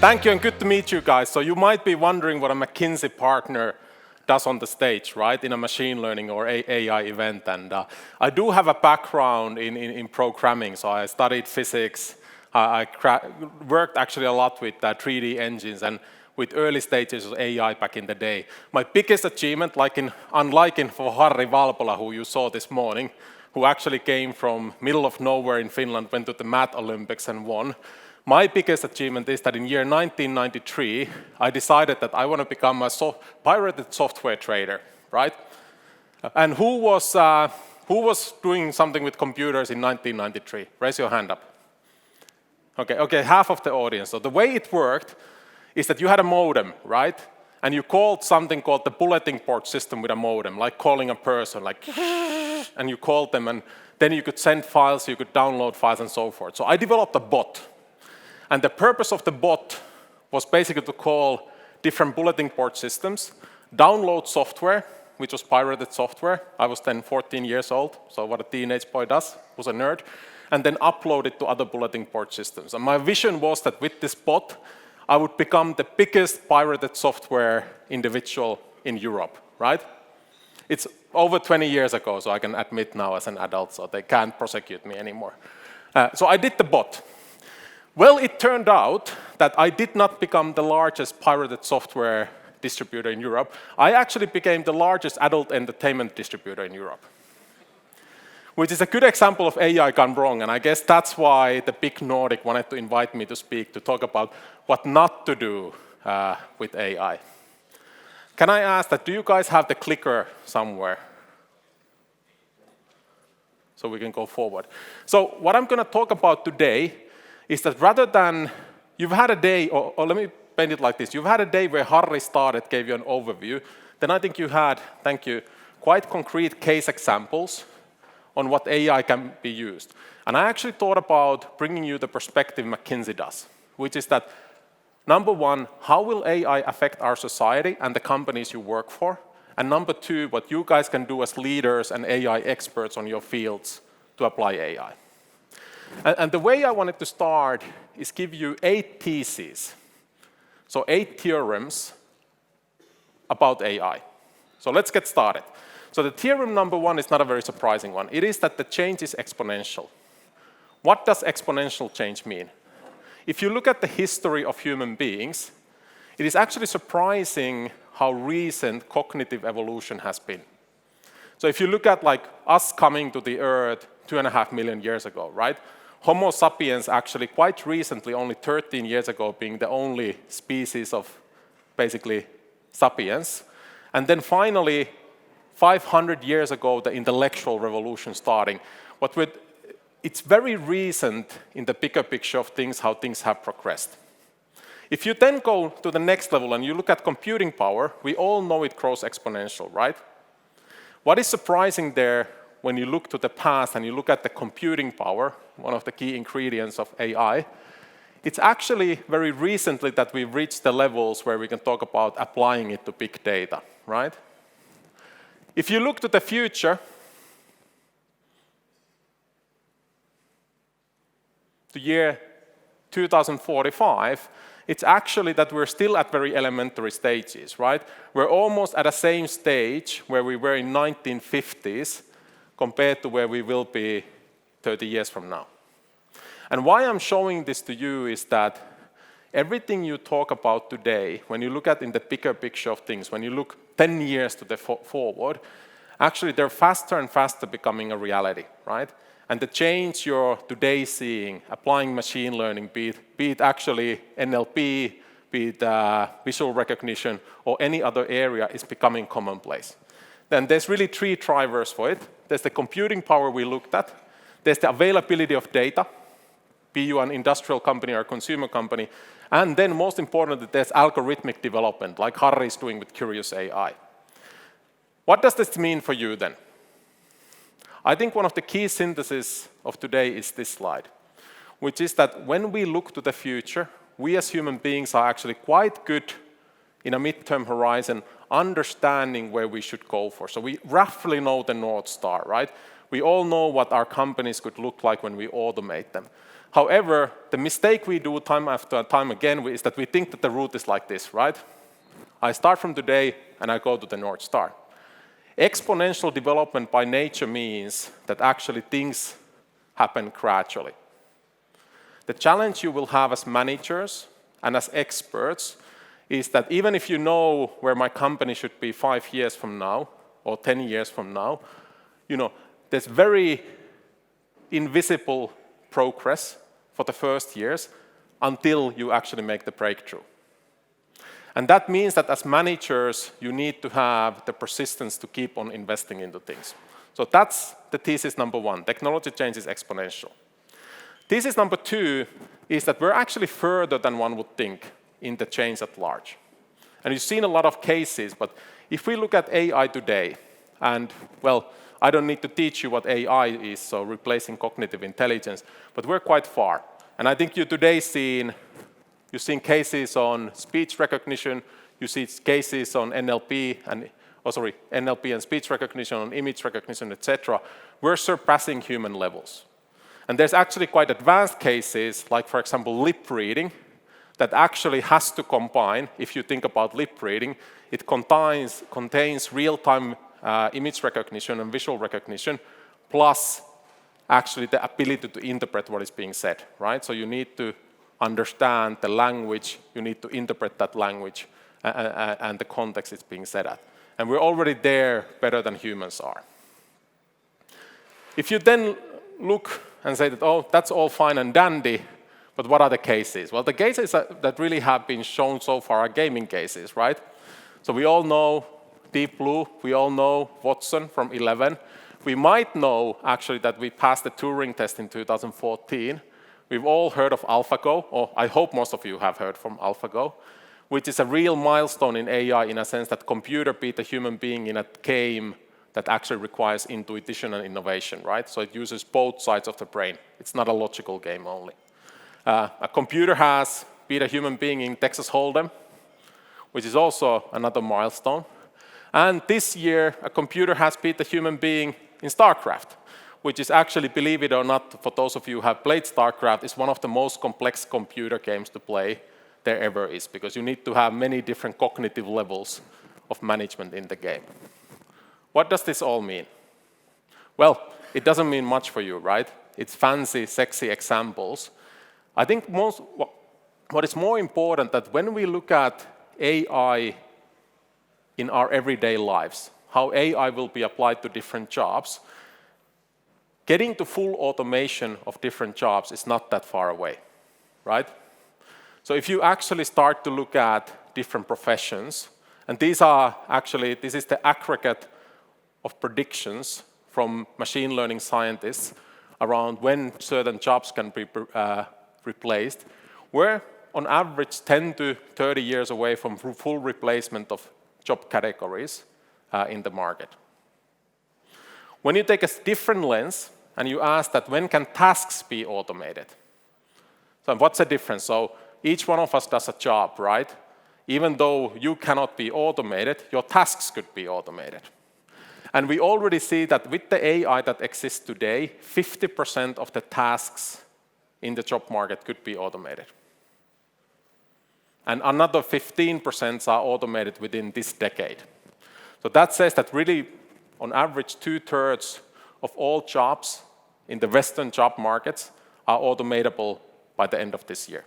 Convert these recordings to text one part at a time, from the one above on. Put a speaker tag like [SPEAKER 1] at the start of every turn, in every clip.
[SPEAKER 1] Thank you and good to meet you guys. So you might be wondering what a McKinsey partner does on the stage, right, in a machine learning or AI event. And I do have a background in programming. So I studied physics. I worked actually a lot with 3D engines and with early stages of AI back in the day. My biggest achievement, unlike for Harri Valpola, who you saw this morning, who actually came from middle of nowhere in Finland, went to the Math Olympics and won. My biggest achievement is that in year 1993, I decided that I want to become a pirated software trader, right? And who was doing something with computers in 1993? Raise your hand up. Okay, half of the audience. So the way it worked is that you had a modem, right? And you called something called the bulletin board system with a modem, like calling a person, like, and you called them, and then you could send files, you could download files, and so forth. So I developed a bot. And the purpose of the bot was basically to call different bulletin board systems, download software, which was pirated software. I was then 14 years old, so what a teenage boy does, was a nerd, and then upload it to other bulletin board systems. And my vision was that with this bot, I would become the biggest pirated software individual in Europe, right? It's over 20 years ago, so I can admit now as an adult, so they can't prosecute me anymore. So I did the bot. Well, it turned out that I did not become the largest pirated software distributor in Europe. I actually became the largest adult entertainment distributor in Europe, which is a good example of AI gone wrong. And I guess that's why the big Nordic wanted to invite me to speak, to talk about what not to do with AI. Can I ask that, do you guys have the clicker somewhere? So we can go forward. So what I'm going to talk about today is that rather than, you've had a day, or let me paint it like this, you've had a day where Harri started, gave you an overview, then I think you had, thank you, quite concrete case examples on what AI can be used. And I actually thought about bringing you the perspective McKinsey does, which is that, number one, how will AI affect our society and the companies you work for? And number two, what you guys can do as leaders and AI experts on your fields to apply AI. And the way I wanted to start is give you 8 theses, so 8 theorems about AI. So let's get started. So the theorem number 1 is not a very surprising one. It is that the change is exponential. What does exponential change mean? If you look at the history of human beings, it is actually surprising how recent cognitive evolution has been. So if you look at like us coming to the Earth 2.5 million years ago, right? Homo sapiens actually quite recently, only 13 years ago, being the only species of basically sapiens. And then finally, 500 years ago, the intellectual revolution starting. It's very recent in the bigger picture of things, how things have progressed. If you then go to the next level and you look at computing power, we all know it grows exponential, right? What is surprising there when you look to the past and you look at the computing power, one of the key ingredients of AI, it's actually very recently that we've reached the levels where we can talk about applying it to big data, right? If you look to the future, the year 2045, it's actually that we're still at very elementary stages, right? We're almost at the same stage where we were in 1950s compared to where we will be 30 years from now. And why I'm showing this to you is that everything you talk about today, when you look at in the bigger picture of things, when you look 10 years to the forward, actually they're faster and faster becoming a reality, right? And the change you're today seeing, applying machine learning, be it actually NLP, be it visual recognition, or any other area, is becoming commonplace. Then there's really 3 drivers for it. There's the computing power we looked at. There's the availability of data, be you an industrial company or a consumer company. And then most importantly, there's algorithmic development, like Harri is doing with Curious AI. What does this mean for you then? I think one of the key syntheses of today is this slide, which is that when we look to the future, we as human beings are actually quite good in a midterm horizon understanding where we should go for. So we roughly know the North Star, right? We all know what our companies could look like when we automate them. However, the mistake we do time after time again is that we think that the route is like this, right? I start from today and I go to the North Star. Exponential development by nature means that actually things happen gradually. The challenge you will have as managers and as experts is that even if you know where my company should be 5 years from now or 10 years from now, there's very invisible progress for the first years until you actually make the breakthrough. And that means that as managers, you need to have the persistence to keep on investing into things. So that's the thesis number 1. Technology change is exponential. Thesis number 2 is that we're actually further than one would think in the change at large. And you've seen a lot of cases, but if we look at AI today, and well, I don't need to teach you what AI is, so replacing cognitive intelligence, but we're quite far. And I think you've seen cases on speech recognition, you see cases on NLP and speech recognition, on image recognition, etc. We're surpassing human levels. And there's actually quite advanced cases, like for example, lip reading, that actually has to combine, if you think about lip reading, it contains real-time image recognition and visual recognition, plus actually the ability to interpret what is being said, right? So you need to understand the language, you need to interpret that language and the context it's being said at. And we're already there better than humans are. If you then look and say that, oh, that's all fine and dandy, but what are the cases? Well, the cases that really have been shown so far are gaming cases, right? So we all know Deep Blue, we all know Watson from 11. We might know actually that we passed the Turing test in 2014. We've all heard of AlphaGo, or I hope most of you have heard from AlphaGo, which is a real milestone in AI in a sense that computer beat a human being in a game that actually requires intuition and innovation, right? So it uses both sides of the brain. It's not a logical game only. A computer has beat a human being in Texas Hold'em, which is also another milestone. And this year, a computer has beat a human being in StarCraft, which is actually, believe it or not, for those of you who have played StarCraft, is one of the most complex computer games to play there ever is, because you need to have many different cognitive levels of management in the game. What does this all mean? Well, it doesn't mean much for you, right? It's fancy, sexy examples. I think what is more important that when we look at AI in our everyday lives, how AI will be applied to different jobs, getting to full automation of different jobs is not that far away, right? So if you actually start to look at different professions, and this is the aggregate of predictions from machine learning scientists around when certain jobs can be replaced, we're on average 10 to 30 years away from full replacement of job categories in the market. When you take a different lens and you ask that when can tasks be automated? So what's the difference? So each one of us does a job, right? Even though you cannot be automated, your tasks could be automated. And we already see that with the AI that exists today, 50% of the tasks in the job market could be automated. And another 15% are automated within this decade. So that says that really, on average, 2/3 of all jobs in the Western job markets are automatable by the end of this year.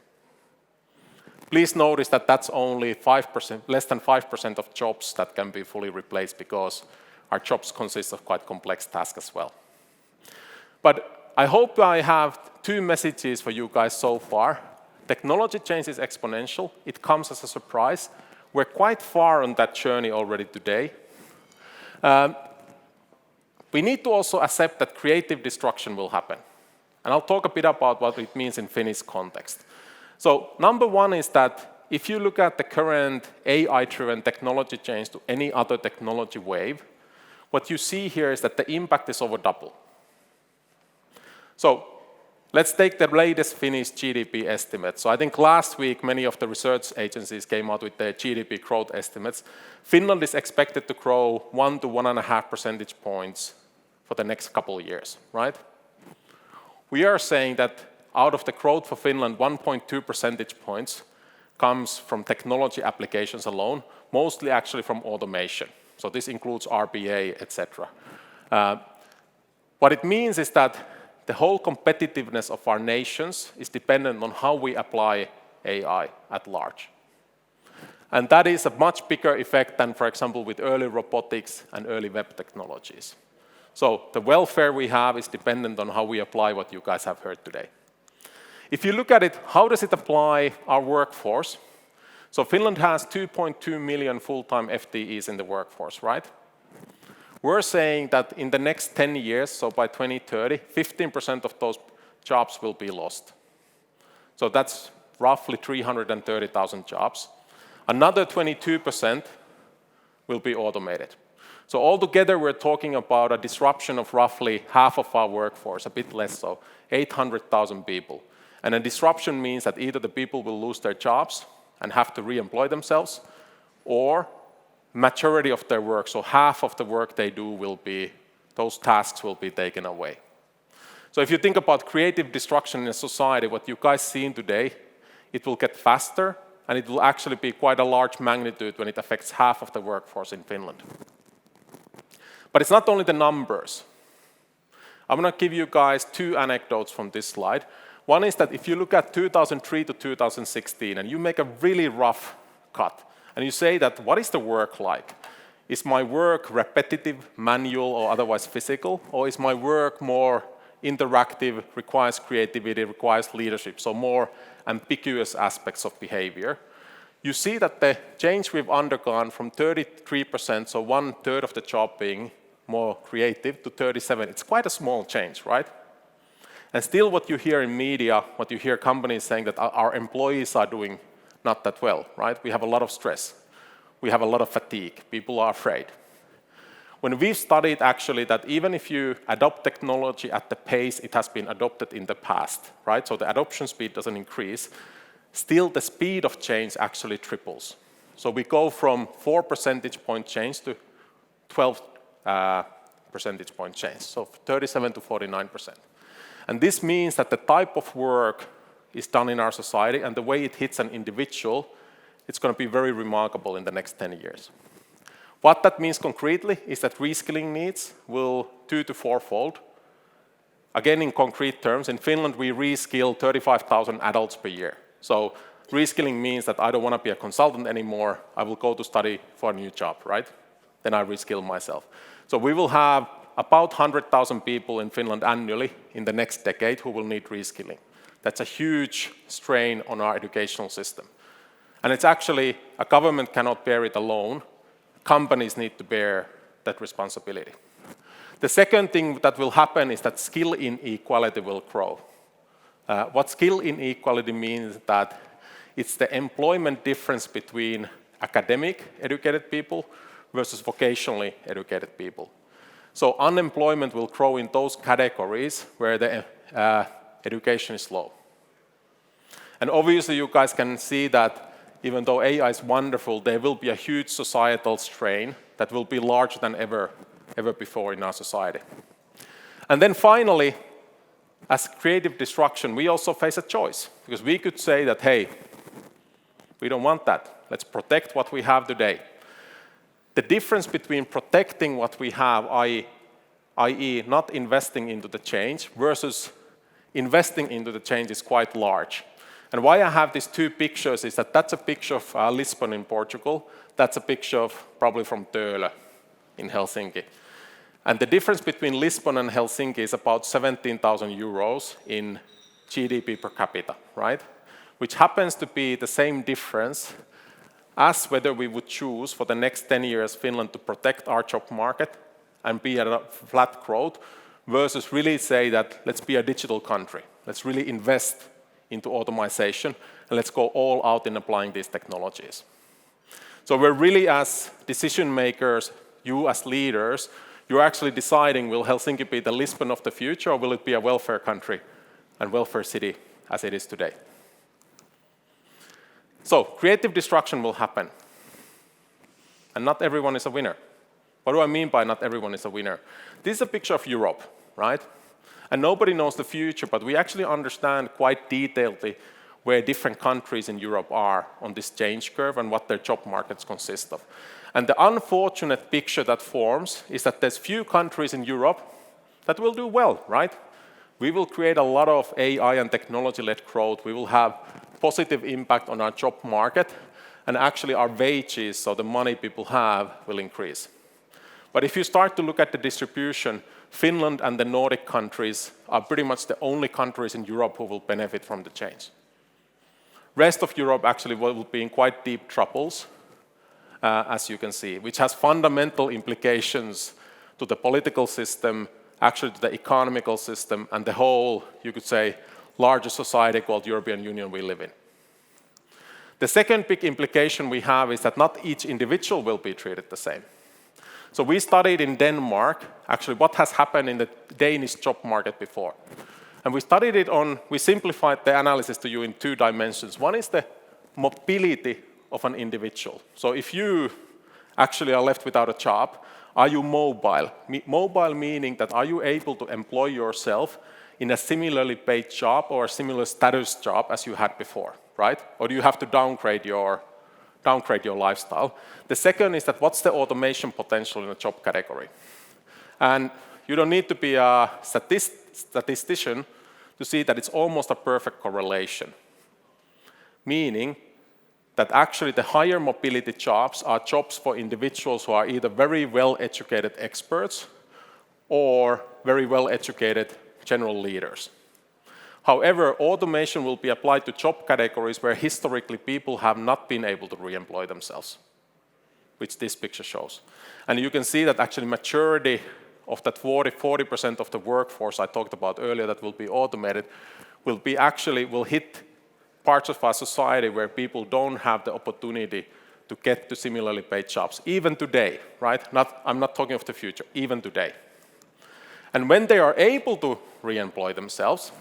[SPEAKER 1] Please notice that that's only 5%, less than 5% of jobs that can be fully replaced because our jobs consist of quite complex tasks as well. But I hope I have 2 messages for you guys so far. Technology change is exponential. It comes as a surprise. We're quite far on that journey already today. We need to also accept that creative destruction will happen. And I'll talk a bit about what it means in Finnish context. So number 1 is that if you look at the current AI-driven technology change to any other technology wave, what you see here is that the impact is over double. So let's take the latest Finnish GDP estimate. So I think last week many of the research agencies came out with their GDP growth estimates. Finland is expected to grow 1 to 1.5 percentage points for the next couple of years, right? We are saying that out of the growth for Finland, 1.2 percentage points comes from technology applications alone, mostly actually from automation. So this includes RPA, etc. What it means is that the whole competitiveness of our nations is dependent on how we apply AI at large. And that is a much bigger effect than, for example, with early robotics and early web technologies. So the welfare we have is dependent on how we apply what you guys have heard today. If you look at it, how does it apply our workforce? So Finland has 2.2 million full-time FTEs in the workforce, right? We're saying that in the next 10 years, so by 2030, 15% of those jobs will be lost. So that's roughly 330,000 jobs. Another 22% will be automated. So altogether, we're talking about a disruption of roughly half of our workforce, a bit less so, 800,000 people. And a disruption means that either the people will lose their jobs and have to re-employ themselves, or majority of their work, so half of the work they do will be, those tasks will be taken away. So if you think about creative destruction in a society, what you guys seen today, it will get faster, and it will actually be quite a large magnitude when it affects half of the workforce in Finland. But it's not only the numbers. I'm going to give you guys two anecdotes from this slide. One is that if you look at 2003 to 2016, and you make a really rough cut, and you say that, what is the work like? Is my work repetitive, manual, or otherwise physical? Or is my work more interactive, requires creativity, requires leadership, so more ambiguous aspects of behavior? You see that the change we've undergone from 33%, so 1/3 of the job being more creative, to 37%. It's quite a small change, right? And still what you hear in media, what you hear companies saying that our employees are doing not that well, right? We have a lot of stress. We have a lot of fatigue. People are afraid. When we've studied actually that even if you adopt technology at the pace it has been adopted in the past, right? So the adoption speed doesn't increase, still the speed of change actually triples. So we go from 4 percentage point change to 12 percentage point change, so 37 to 49%. And this means that the type of work is done in our society, and the way it hits an individual, it's going to be very remarkable in the next 10 years. What that means concretely is that reskilling needs will 2 to 4-fold. Again, in concrete terms, in Finland we reskill 35,000 adults per year. So reskilling means that I don't want to be a consultant anymore, I will go to study for a new job, right? Then I reskill myself. So we will have about 100,000 people in Finland annually in the next decade who will need reskilling. That's a huge strain on our educational system. And it's actually, a government cannot bear it alone. Companies need to bear that responsibility. The second thing that will happen is that skill inequality will grow. What skill inequality means that it's the employment difference between academic educated people versus vocationally educated people. So unemployment will grow in those categories where the education is low. And obviously you guys can see that even though AI is wonderful, there will be a huge societal strain that will be larger than ever before in our society. And then finally, as creative destruction, we also face a choice. Because we could say that, hey, we don't want that. Let's protect what we have today. The difference between protecting what we have, i.e. not investing into the change, versus investing into the change is quite large. And why I have these two pictures is that that's a picture of Lisbon in Portugal. That's a picture of probably from Töölö in Helsinki. And the difference between Lisbon and Helsinki is about 17,000 euros in GDP per capita, right? Which happens to be the same difference as whether we would choose for the next 10 years Finland to protect our job market and be at a flat growth versus really say that let's be a digital country. Let's really invest into automation and let's go all out in applying these technologies. So we're really, as decision makers, you as leaders, you're actually deciding, will Helsinki be the Lisbon of the future, or will it be a welfare country and welfare city as it is today? So creative destruction will happen. And not everyone is a winner. What do I mean by not everyone is a winner? This is a picture of Europe, right? And nobody knows the future, but we actually understand quite detailedly where different countries in Europe are on this change curve and what their job markets consist of. And the unfortunate picture that forms is that there's few countries in Europe that will do well, right? We will create a lot of AI and technology-led growth. We will have positive impact on our job market, and actually our wages, so the money people have, will increase. But if you start to look at the distribution, Finland and the Nordic countries are pretty much the only countries in Europe who will benefit from the change. Rest of Europe actually will be in quite deep troubles, as you can see, which has fundamental implications to the political system, actually to the economical system, and the whole, you could say, larger society called European Union we live in. The second big implication we have is that not each individual will be treated the same. So we studied in Denmark, actually, what has happened in the Danish job market before. And we studied it we simplified the analysis to you in 2 dimensions. One is the mobility of an individual. So if you actually are left without a job, are you mobile? Mobile meaning that are you able to employ yourself in a similarly paid job or a similar status job as you had before, right? Or do you have to downgrade your lifestyle? The second is that what's the automation potential in a job category? And you don't need to be a statistician to see that it's almost a perfect correlation. Meaning that actually the higher mobility jobs are jobs for individuals who are either very well-educated experts or very well-educated general leaders. However, automation will be applied to job categories where historically people have not been able to re-employ themselves, which this picture shows. And you can see that actually maturity of that 40% of the workforce I talked about earlier that will be automated will hit parts of our society where people don't have the opportunity to get to similarly paid jobs, even today, right? I'm not talking of the future, even today. And when they are able to re-employ themselves,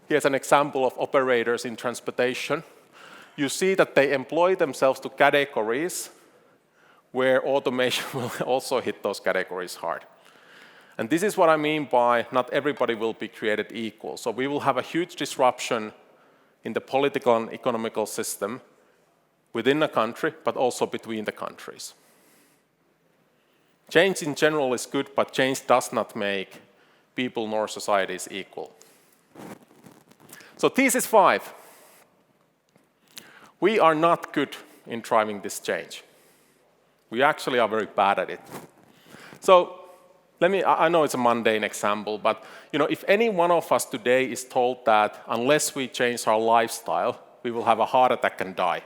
[SPEAKER 1] here's an example of operators in transportation. You see that they employ themselves to categories where automation will also hit those categories hard. And this is what I mean by not everybody will be created equal. So we will have a huge disruption in the political and economical system within a country, but also between the countries. Change in general is good, but change does not make people nor societies equal. So thesis 5. We are not good in driving this change. We actually are very bad at it. So I know it's a mundane example, but if any one of us today is told that unless we change our lifestyle, we will have a heart attack and die,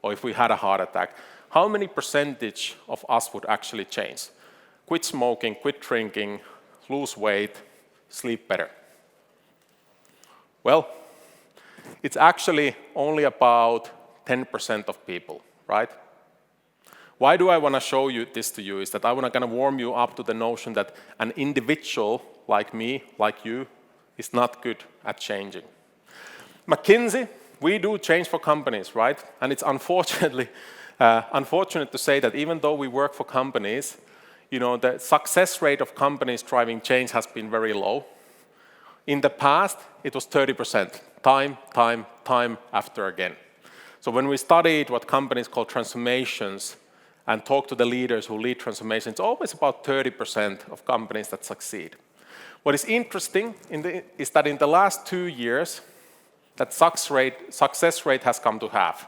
[SPEAKER 1] or if we had a heart attack, how many percentage of us would actually change? Quit smoking, quit drinking, lose weight, sleep better. Well, it's actually only about 10% of people, right? Why do I want to show you this to you is that I want to kind of warm you up to the notion that an individual like me, like you, is not good at changing. McKinsey, we do change for companies, right? And it's unfortunate to say that even though we work for companies, the success rate of companies driving change has been very low. In the past, it was 30%, time after again. So when we studied what companies call transformations and talk to the leaders who lead transformations, it's always about 30% of companies that succeed. What is interesting is that in the last 2 years, that success rate has come to half.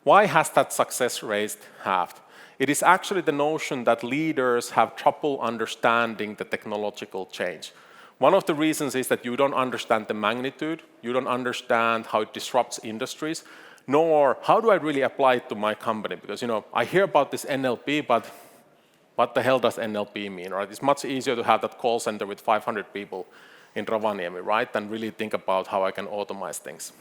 [SPEAKER 1] Why has that success rate halved? It is actually the notion that leaders have trouble understanding the technological change. One of the reasons is that you don't understand the magnitude, you don't understand how it disrupts industries, nor how do I really apply it to my company? Because I hear about this NLP, but what the hell does NLP mean, right? It's much easier to have that call center with 500 people in Rovaniemi, right, than really think about how I can automate things.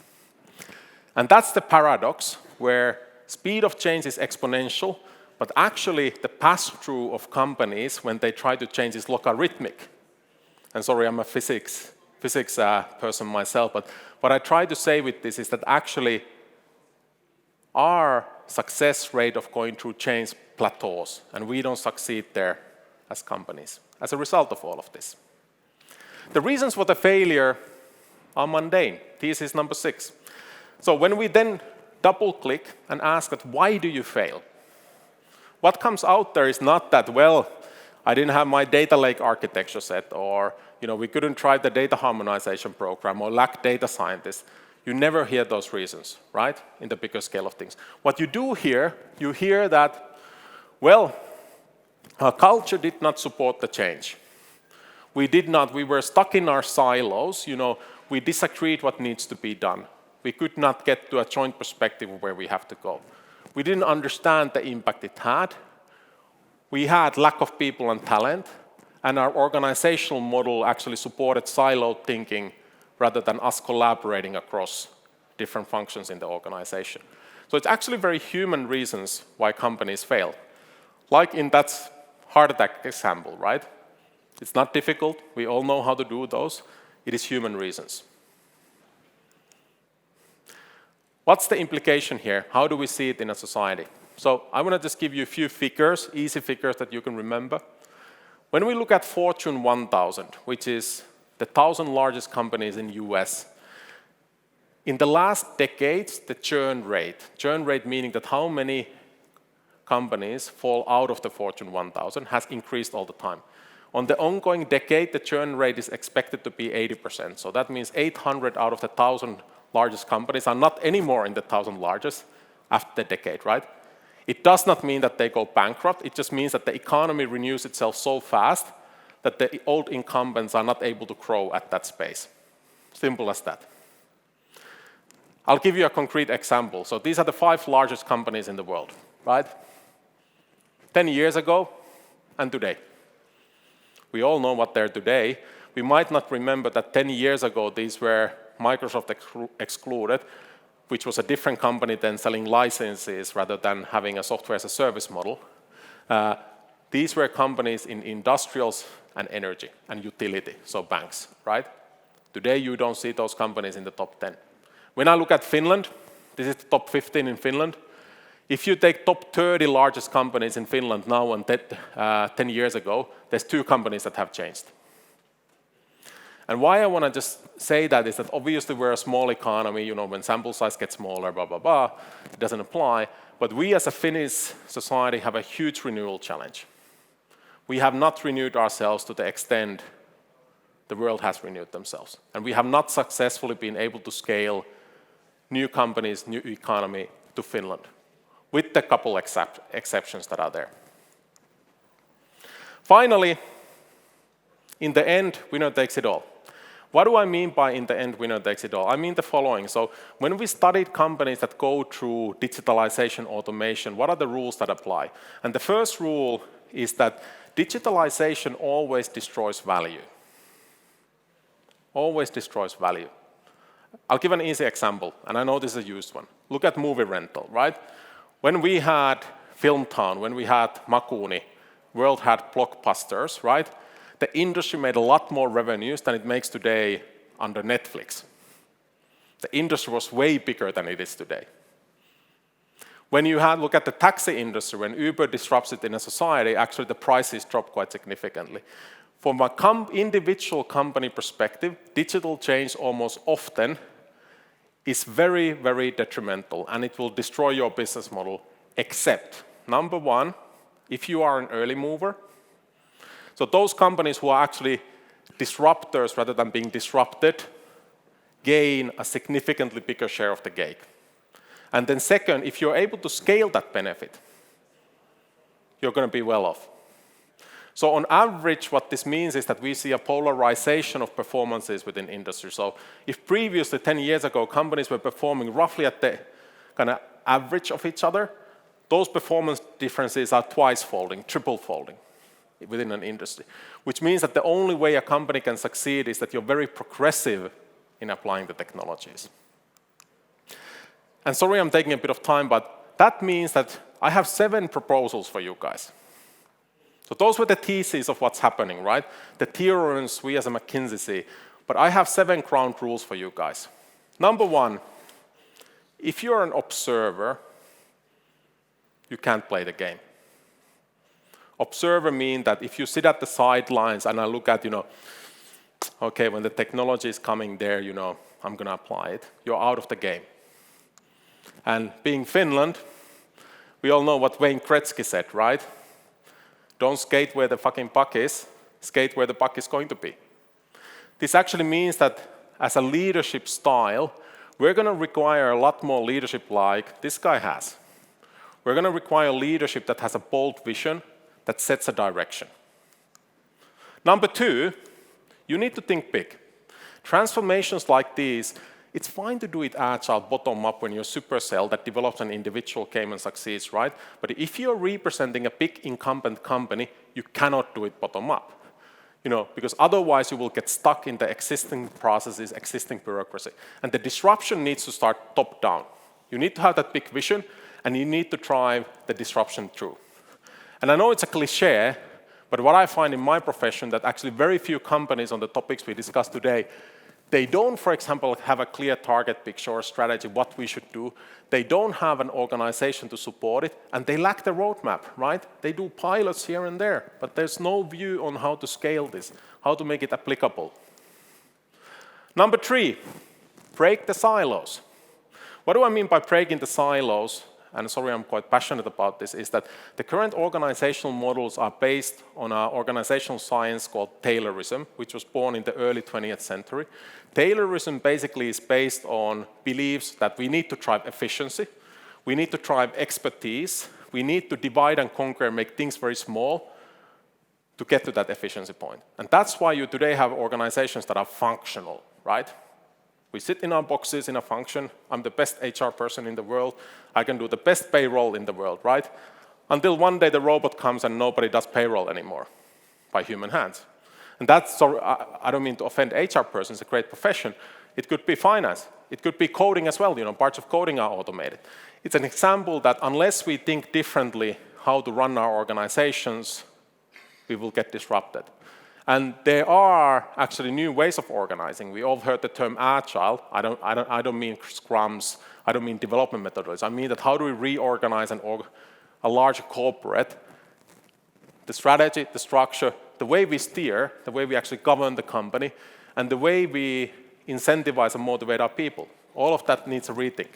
[SPEAKER 1] And that's the paradox, where speed of change is exponential, but actually the pass-through of companies when they try to change is logarithmic. And sorry, I'm a physics person myself, but what I try to say with this is that actually our success rate of going through change plateaus, and we don't succeed there as companies as a result of all of this. The reasons for the failure are mundane. Thesis number 6. So when we then double-click and ask that, why do you fail? What comes out there is not that, well, I didn't have my data lake architecture set, or we couldn't try the data harmonization program, or lack data scientists. You never hear those reasons, right, in the bigger scale of things. What you do hear, you hear that, well, our culture did not support the change. We were stuck in our silos, we disagreed what needs to be done. We could not get to a joint perspective of where we have to go. We didn't understand the impact it had. We had lack of people and talent, and our organizational model actually supported siloed thinking rather than us collaborating across different functions in the organization. So it's actually very human reasons why companies fail. Like in that heart attack example, right? It's not difficult. We all know how to do those. It is human reasons. What's the implication here? How do we see it in a society? So I want to just give you a few figures, easy figures that you can remember. When we look at Fortune 1000, which is the 1,000 largest companies in the US, in the last decades, the churn rate meaning that how many companies fall out of the Fortune 1000, has increased all the time. On the ongoing decade, the churn rate is expected to be 80%. So that means 800 out of the 1,000 largest companies are not anymore in the 1,000 largest after the decade, right? It does not mean that they go bankrupt. It just means that the economy renews itself so fast that the old incumbents are not able to grow at that space. Simple as that. I'll give you a concrete example. So these are the 5 largest companies in the world, right? 10 years ago and today. We all know what they're today. We might not remember that 10 years ago these were Microsoft excluded, which was a different company than selling licenses rather than having a software as a service model. These were companies in industrials and energy and utility, so banks, right? Today you don't see those companies in the top 10. When I look at Finland, this is the top 15 in Finland. If you take top 30 largest companies in Finland now and 10 years ago, there's 2 companies that have changed. And why I want to just say that is that obviously we're a small economy, when sample size gets smaller, blah, blah, blah, it doesn't apply. But we as a Finnish society have a huge renewal challenge. We have not renewed ourselves to the extent the world has renewed themselves. And we have not successfully been able to scale new companies, new economy to Finland, with the couple exceptions that are there. Finally, in the end, winner takes it all. What do I mean by in the end, winner takes it all? I mean the following. So when we studied companies that go through digitalization, automation, what are the rules that apply? And the first rule is that digitalization always destroys value. Always destroys value. I'll give an easy example, and I know this is a used one. Look at movie rental, right? When we had Filmtown, when we had Makuni, world had blockbusters, right? The industry made a lot more revenues than it makes today under Netflix. The industry was way bigger than it is today. When you look at the taxi industry, when Uber disrupts it in a society, actually the prices drop quite significantly. From an individual company perspective, digital change almost often is very, very detrimental, and it will destroy your business model, except, number 1, if you are an early mover. So those companies who are actually disruptors rather than being disrupted gain a significantly bigger share of the cake. And then second, if you're able to scale that benefit, you're going to be well off. So on average, what this means is that we see a polarization of performances within industry. So if previously, 10 years ago, companies were performing roughly at the kind of average of each other, those performance differences are twice-folding, triple-folding within an industry, which means that the only way a company can succeed is that you're very progressive in applying the technologies. And sorry I'm taking a bit of time, but that means that I have 7 proposals for you guys. So those were the theses of what's happening, right? The theorems we as a McKinsey see. But I have 7 ground rules for you guys. Number 1, if you're an observer, you can't play the game. Observer means that if you sit at the sidelines and I look at, okay, when the technology is coming there, you know, I'm going to apply it. You're out of the game. And being Finland, we all know what Wayne Gretzky said, right? Don't skate where the fucking puck is, skate where the puck is going to be. This actually means that as a leadership style, we're going to require a lot more leadership like this guy has. We're going to require leadership that has a bold vision that sets a direction. Number two, you need to think big. Transformations like these, it's fine to do it agile, bottom up when you're a supercell that develops an individual game and succeeds, right? But if you're representing a big incumbent company, you cannot do it bottom up. You know, because otherwise you will get stuck in the existing processes, existing bureaucracy. And the disruption needs to start top down. You need to have that big vision, and you need to drive the disruption through. And I know it's a cliche, but what I find in my profession that actually very few companies on the topics we discussed today, they don't, for example, have a clear target picture or strategy, what we should do. They don't have an organization to support it, and they lack the roadmap, right? They do pilots here and there, but there's no view on how to scale this, how to make it applicable. Number three, break the silos. What do I mean by breaking the silos? And sorry, I'm quite passionate about this, is that the current organizational models are based on an organizational science called Taylorism, which was born in the early 20th century. Taylorism basically is based on beliefs that we need to drive efficiency, we need to drive expertise, we need to divide and conquer and make things very small to get to that efficiency point. And that's why you today have organizations that are functional, right? We sit in our boxes in a function. I'm the best HR person in the world. I can do the best payroll in the world, right? Until one day the robot comes and nobody does payroll anymore by human hands. And that's, sorry, I don't mean to offend HR persons, it's a great profession. It could be finance. It could be coding as well, you know, parts of coding are automated. It's an example that unless we think differently how to run our organizations, we will get disrupted. And there are actually new ways of organizing. We all heard the term agile. I don't mean scrums. I don't mean development methodologies. I mean that how do we reorganize a larger corporate? The strategy, the structure, the way we steer, the way we actually govern the company, and the way we incentivize and motivate our people. All of that needs a rethink.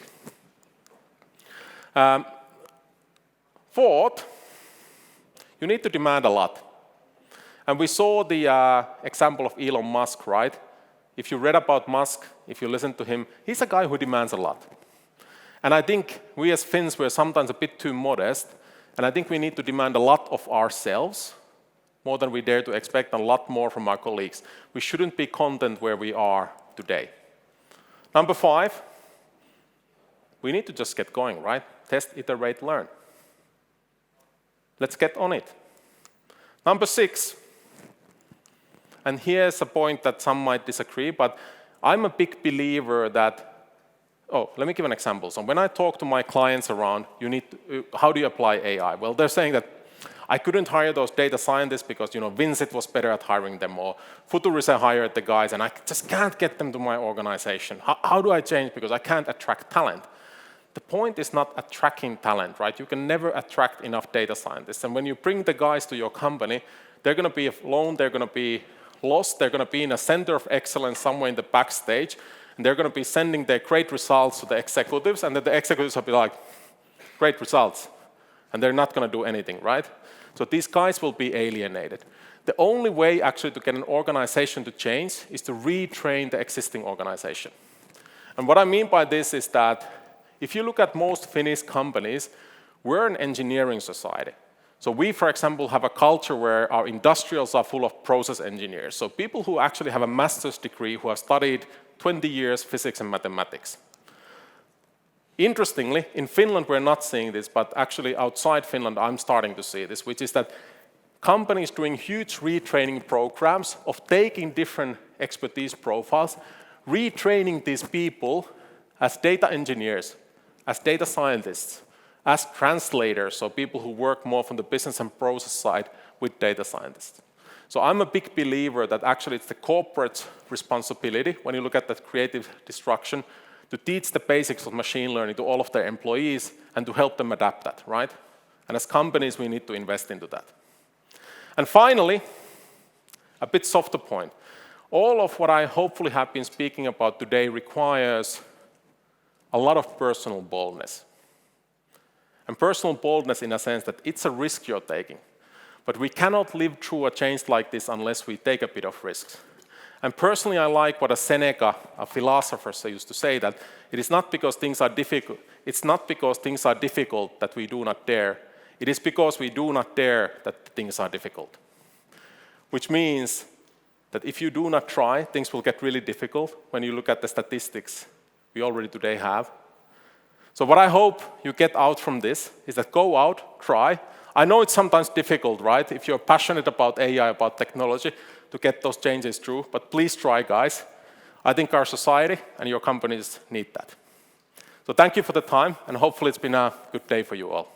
[SPEAKER 1] Fourth, you need to demand a lot. And we saw the example of Elon Musk, right? If you read about Musk, if you listen to him, he's a guy who demands a lot. And I think we as Finns, we're sometimes a bit too modest, and I think we need to demand a lot of ourselves, more than we dare to expect, and a lot more from our colleagues. We shouldn't be content where we are today. Number five, we need to just get going, right? Test, iterate, learn. Let's get on it. Number six, and here's a point that some might disagree, but I'm a big believer that, let me give an example. So when I talk to my clients around, how do you apply AI? Well, they're saying that I couldn't hire those data scientists because, you know, Vincent was better at hiring them, or Futurise hired the guys, and I just can't get them to my organization. How do I change? Because I can't attract talent. The point is not attracting talent, right? You can never attract enough data scientists. And when you bring the guys to your company, they're going to be alone, they're going to be lost, they're going to be in a center of excellence somewhere in the backstage, and they're going to be sending their great results to the executives, and then the executives will be like, great results. And they're not going to do anything, right? So these guys will be alienated. The only way actually to get an organization to change is to retrain the existing organization. And what I mean by this is that if you look at most Finnish companies, we're an engineering society. So we, for example, have a culture where our industrials are full of process engineers. So people who actually have a master's degree, who have studied 20 years physics and mathematics. Interestingly, in Finland, we're not seeing this, but actually outside Finland, I'm starting to see this, which is that companies doing huge retraining programs of taking different expertise profiles, retraining these people as data engineers, as data scientists, as translators, so people who work more from the business and process side with data scientists. So I'm a big believer that actually it's the corporate responsibility, when you look at that creative destruction, to teach the basics of machine learning to all of their employees and to help them adapt that, right? And as companies, we need to invest into that. And finally, a bit softer point. all of what I hopefully have been speaking about today requires a lot of personal boldness. And personal boldness in a sense that it's a risk you're taking. But we cannot live through a change like this unless we take a bit of risks. And personally, I like what a Seneca, a philosopher, used to say, that it is not because things are difficult. It's not because things are difficult that we do not dare. It is because we do not dare that things are difficult. Which means that if you do not try, things will get really difficult when you look at the statistics we already today have. So what I hope you get out from this is that go out, try. I know it's sometimes difficult, right? If you're passionate about AI, about technology, to get those changes through, but please try, guys. I think our society and your companies need that. So thank you for the time, and hopefully it's been a good day for you all.